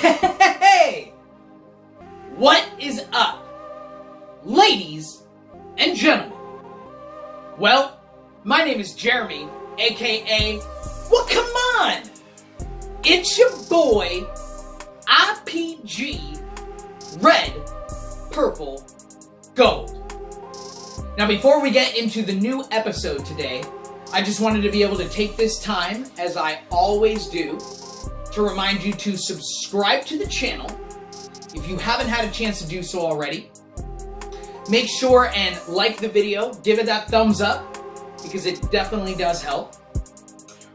Hey! What is up, ladies and gentlemen? Well, my name is Jeremy, aka, well, come on! It's your boy, IPG, Red, Purple, Gold. Now, before we get into the new episode today, I just wanted to be able to take this time, as I always do, to remind you to subscribe to the channel if you haven't had a chance to do so already. Make sure and like the video, give it that thumbs up, because it definitely does help.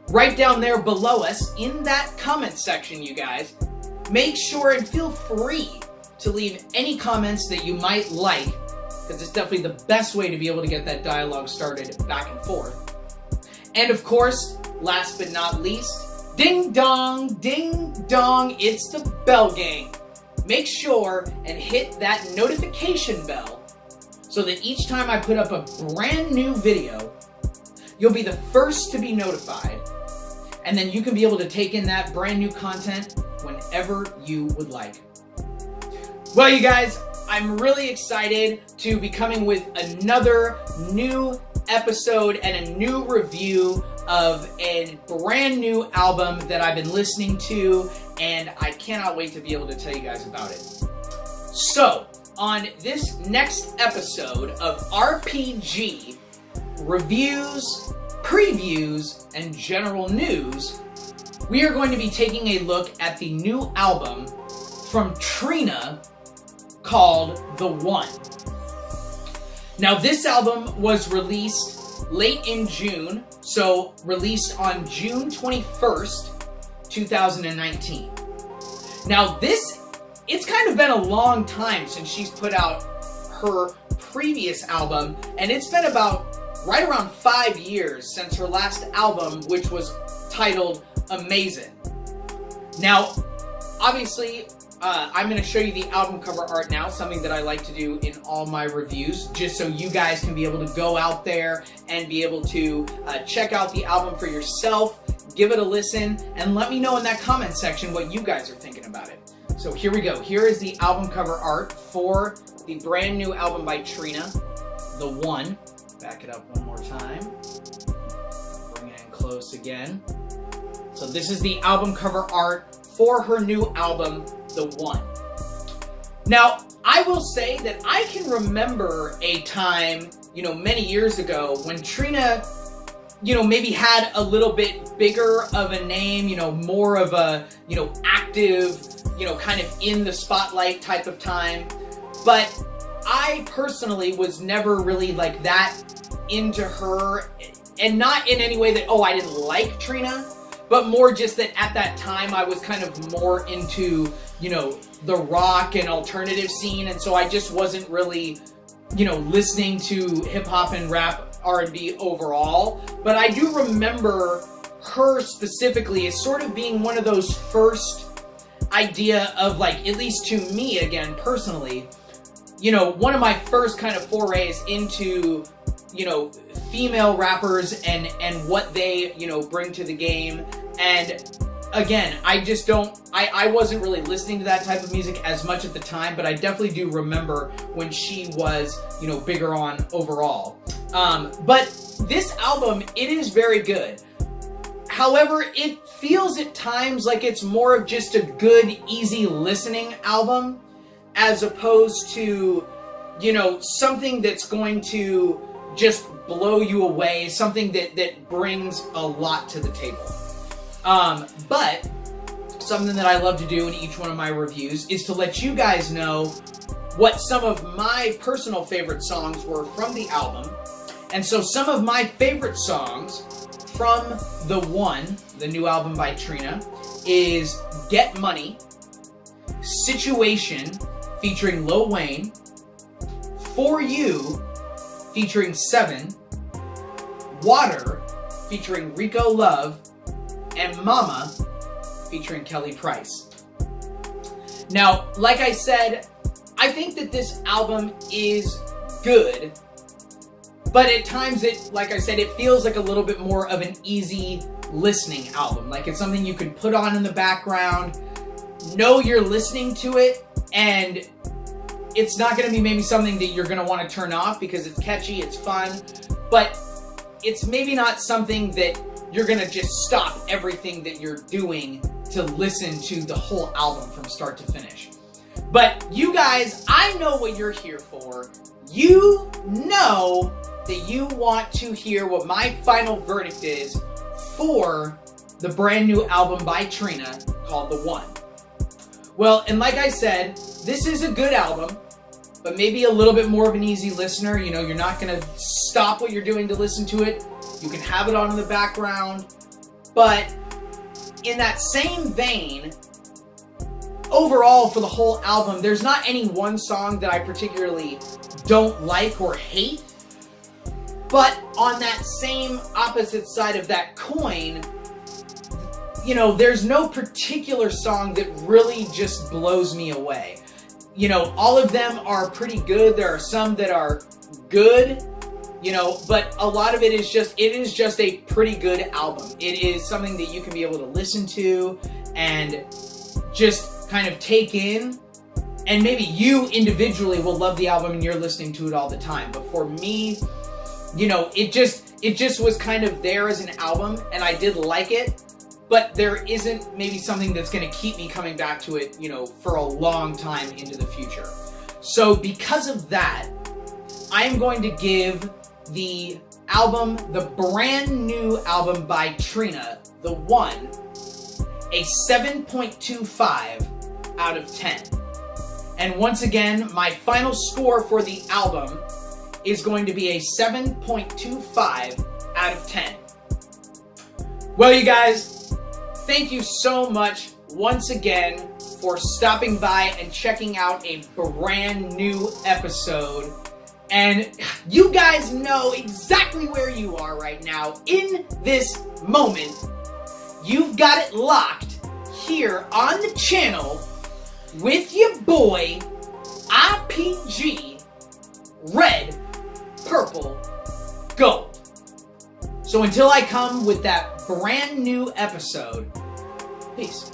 Right down there below us, in that comment section, you guys, make sure and feel free to leave any comments that you might like, because it's definitely the best way to be able to get that dialogue started back and forth. And of course, last but not least, ding dong, it's the bell gang. Make sure and hit that notification bell so that each time I put up a brand new video, you'll be the first to be notified. And then you can be able to take in that brand new content whenever you would like. Well, you guys, I'm really excited to be coming with another new episode and a new review of a brand new album that I've been listening to, and I cannot wait to be able to tell you guys about it. So, on this next episode of RPG Reviews, Previews, and General News, we are going to be taking a look at the new album from Trina called The One. Now, this album was released late in June, so released on June 21st, 2019. Now, it's kind of been a long time since she's put out her previous album, and it's been about right around 5 years since her last album, which was titled Amazing. Now, obviously, I'm going to show you the album cover art now, something that I like to do in all my reviews, just so you guys can be able to go out there and be able to check out the album for yourself, give it a listen, and let me know in that comment section what you guys are thinking about it. So here we go. Here is the album cover art for the brand new album by Trina, The One. Back it up one more time. Bring it in close again. So this is the album cover art for her new album, The One. Now, I will say that I can remember a time, many years ago when Trina, maybe had a little bit bigger of a name, more of a, active, kind of in the spotlight type of time. But I personally was never really like that into her, and not in any way that, oh, I didn't like Trina, but more just that at that time I was kind of more into, the rock and alternative scene, and so I just wasn't really, listening to hip-hop and rap R&B overall. But I do remember her specifically as sort of being one of those first idea of, like, at least to me, again, personally, one of my first kind of forays into, female rappers and what they, bring to the game. And again, I wasn't really listening to that type of music as much at the time, but I definitely do remember when she was, bigger on overall. But this album, it is very good. However, it feels at times like it's more of just a good, easy listening album, as opposed to, something that's going to just blow you away, something that brings a lot to the table. But something that I love to do in each one of my reviews is to let you guys know what some of my personal favorite songs were from the album. And so some of my favorite songs from The One, the new album by Trina, is Get Money, Situation, featuring Lil Wayne, For You, featuring Seven, Water, featuring Rico Love, and Mama, featuring Kelly Price. Now, like I said, I think that this album is good, but at times like I said, it feels like a little bit more of an easy listening album. Like it's something you can put on in the background know you're listening to it, and it's not going to be maybe something that you're going to want to turn off because it's catchy, it's fun, but it's maybe not something that you're going to just stop everything that you're doing to listen to the whole album from start to finish. But you guys, I know what you're here for. You know that you want to hear what my final verdict is for the brand new album by Trina called The One. Well, and like I said, this is a good album, but maybe a little bit more of an easy listener. You know, you're not going to stop what you're doing to listen to it. You can have it on in the background. But in that same vein, overall for the whole album, there's not any one song that I particularly don't like or hate. But on that same opposite side of that coin, you know, there's no particular song that really just blows me away. You know, all of them are pretty good. There are some that are good, you know, but a lot of it is just a pretty good album. It is something that you can be able to listen to and just kind of take in. And maybe you individually will love the album and you're listening to it all the time. But for me, you know, it just was kind of there as an album, and I did like it. But there isn't maybe something that's going to keep me coming back to it, you know, for a long time into the future. So because of that, I am going to give the album, the brand new album by Trina, The One, a 7.25 out of 10. And once again, my final score for the album is going to be a 7.25 out of 10. Well, you guys, thank you so much once again for stopping by and checking out a brand new episode. And you guys know exactly where you are right now. In this moment, you've got it locked here on the channel with your boy, IPG, Red, Purple, Gold. So until I come with that brand new episode, peace.